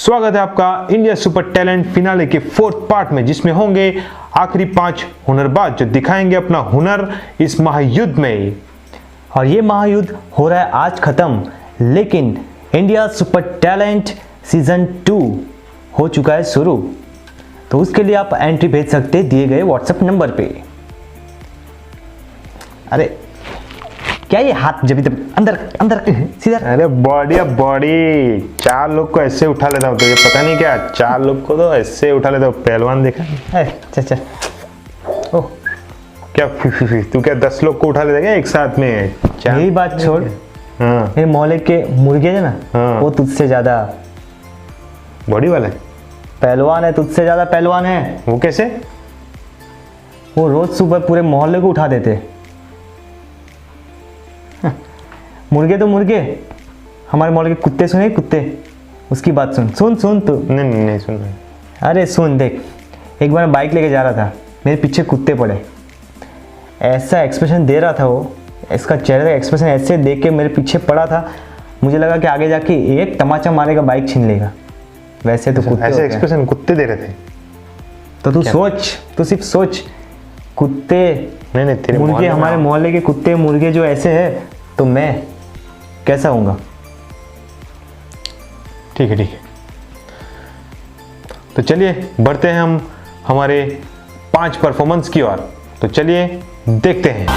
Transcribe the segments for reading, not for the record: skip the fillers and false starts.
स्वागत है आपका इंडिया सुपर टैलेंट फिनाले के 4th पार्ट में, जिसमें होंगे आखिरी 5 हुनरबाज जो दिखाएंगे अपना हुनर इस महायुद्ध में। और ये महायुद्ध हो रहा है आज खत्म, लेकिन इंडिया सुपर टैलेंट सीजन 2 हो चुका है शुरू। तो उसके लिए आप एंट्री भेज सकते हैं दिए गए व्हाट्सएप नंबर पे। अरे क्या ये हाथ जब अंदर अंदर सीधा। अरे बॉडी 4 लोग को ऐसे उठा लेता हूँ, तो ये पता नहीं क्या 4 लोग को तो ऐसे उठा लेता हूँ। पहलवान देखा? अच्छा ओह क्या तू क्या 10 लोग को उठा लेता क्या एक साथ में? यही बात छोड़। हाँ मेरे मोहल्ले के मुर्गे है ना, हाँ। वो तुझसे ज्यादा बॉडी वाला है, पहलवान है, तुझसे ज्यादा पहलवान है। वो कैसे? वो रोज सुबह पूरे मोहल्ले को उठा देते। मुर्गे तो मुर्गे, हमारे मोहल्ले के कुत्ते सुने, कुत्ते उसकी बात सुन तू। नहीं सुन रहा। अरे सुन देख, एक बार मैं बाइक लेके जा रहा था, मेरे पीछे कुत्ते पड़े। ऐसा एक्सप्रेशन दे रहा था वो, इसका चेहरे का एक्सप्रेशन ऐसे देख के मेरे पीछे पड़ा था, मुझे लगा कि आगे जाके एक तमाचा मारेगा, बाइक छीन लेगा। वैसे तो कुत्ते ऐसे एक्सप्रेशन कुत्ते दे रहे थे। तो तू सोच, तू सिर्फ सोच, कुत्ते नहीं तेरे मुर्गे, हमारे मोहल्ले के कुत्ते मुर्गे जो ऐसे है, तो मैं कैसा होऊंगा? ठीक है। तो चलिए बढ़ते हैं हम हमारे 5 परफॉर्मेंस की ओर। तो चलिए देखते हैं।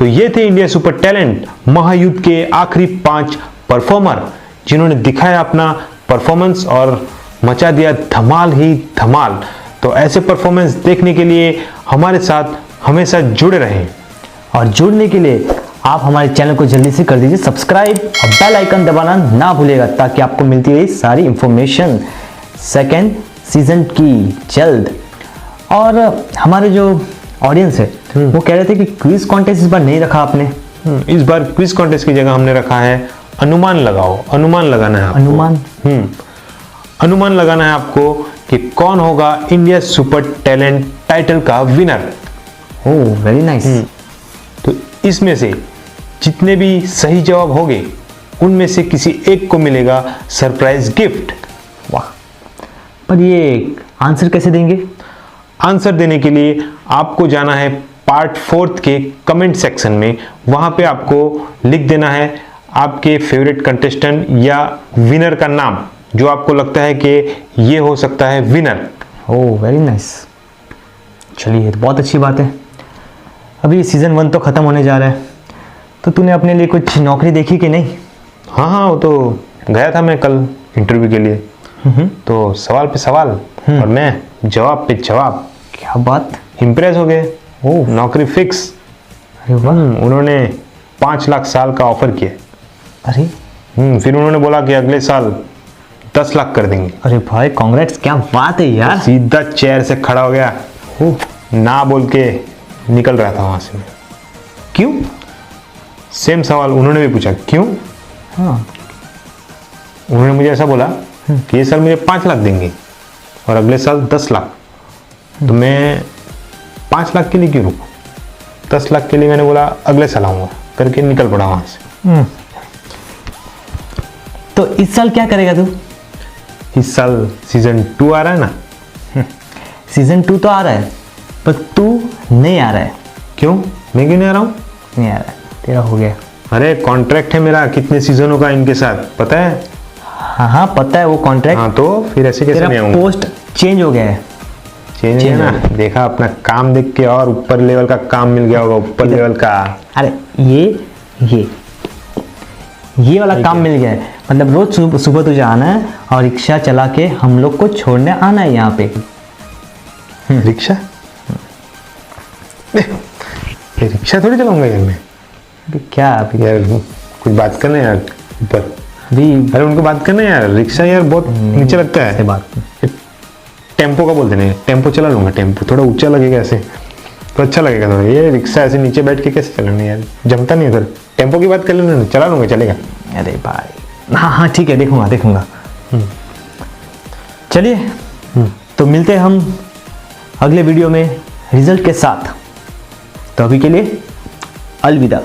तो ये थे इंडिया सुपर टैलेंट महायुद्ध के आखिरी 5 परफॉर्मर, जिन्होंने दिखाया अपना परफॉर्मेंस और मचा दिया धमाल ही धमाल। तो ऐसे परफॉर्मेंस देखने के लिए हमारे साथ हमेशा जुड़े रहें। और जुड़ने के लिए आप हमारे चैनल को जल्दी से कर दीजिए सब्सक्राइब और बेल आइकन दबाना ना भूलिएगा, ताकि आपको मिलती रही सारी इंफॉर्मेशन सेकेंड सीजन की जल्द। और हमारे जो ऑडियंस है वो कह रहे थे कि क्विज कॉन्टेस्ट इस बार नहीं रखा आपने। इस बार क्विज कॉन्टेस्ट की जगह हमने रखा है अनुमान लगाओ। अनुमान लगाना है आपको। अनुमान लगाना है आपको कि कौन होगा इंडिया सुपर टैलेंट टाइटल का विनर। Oh very nice. तो इसमें से जितने भी सही जवाब होंगे उनमें से किसी एक को मिलेगा सरप्राइज गिफ्ट। वाह, पर ये आंसर कैसे देंगे? आंसर देने के लिए आपको जाना है पार्ट 4 के कमेंट सेक्शन में। वहां पे आपको लिख देना है आपके फेवरेट कंटेस्टेंट या विनर का नाम, जो आपको लगता है कि ये हो सकता है विनर। Oh very nice. चलिए, तो बहुत अच्छी बात है। अभी सीज़न 1 तो ख़त्म होने जा रहा है, तो तूने अपने लिए कुछ नौकरी देखी कि नहीं? हाँ, वो तो गया था मैं कल इंटरव्यू के लिए। तो सवाल पे सवाल और मैं जवाब पे जवाब। क्या बात, इम्प्रेस हो गए। ओह नौकरी फिक्स। अरे वाह। उन्होंने 5 लाख साल का ऑफर किया। अरे फिर उन्होंने बोला कि अगले साल 10 लाख कर देंगे। अरे भाई कांग्रेट्स, क्या बात है यार। सीधा चेयर से खड़ा हो गया। ना बोल के निकल रहा था वहां से मैं। क्यों? सेम सवाल उन्होंने भी पूछा, क्यों? हाँ, उन्होंने मुझे ऐसा बोला कि ये साल मुझे 5 लाख देंगे और अगले साल 10 लाख। तो मैं 5 लाख के लिए क्यों रुकूं? 10 लाख के लिए मैंने बोला अगले साल आऊंगा करके निकल पड़ा वहां से। तो इस साल क्या करेगा तू? इस साल सीजन 2 आ रहा है ना। सीजन 2 तो आ रहा है, पर तू नहीं आ रहा है। क्यों? मैं क्यों नहीं आ रहा हूँ? नहीं आ रहा है, तेरा हो गया। अरे कॉन्ट्रैक्ट है मेरा कितने सीजनों का इनके साथ, पता है? हाँ हाँ पता है वो कॉन्ट्रैक्ट। हाँ, तो फिर ऐसे कैसे नहीं तेरा आऊंगा? पोस्ट चेंज हो गया है। चेंज है ना, देखा अपना काम देख के और ऊपर लेवल का काम मिल गया होगा, ऊपर लेवल का। अरे ये वाला काम मिल गया है। मतलब रोज सुबह तुझे आना है और रिक्शा चला के हम लोग को छोड़ने आना है यहाँ पे। रिक्शा? रिक्शा थोड़ी चलाऊंगा यार मैं। क्या अभी यार कुछ बात करना यार ऊपर। भी अरे उनको बात करना यार, रिक्शा यार बहुत नीचे लगता है। बात टेम्पो का बोल देने, टेम्पो चला लूंगा। टेम्पो थोड़ा ऊंचा लगेगा ऐसे तो अच्छा लगेगा थोड़ा। ये रिक्शा ऐसे नीचे बैठ के कैसे चलाना यार, जमता नहीं इधर। टेम्पो की बात कर लेना, चला लूंगा, चलेगा। अरे भाई हाँ हाँ ठीक है, देखूंगा। चलिए, तो मिलते हैं हम अगले वीडियो में रिजल्ट के साथ। तो अभी के लिए अलविदा।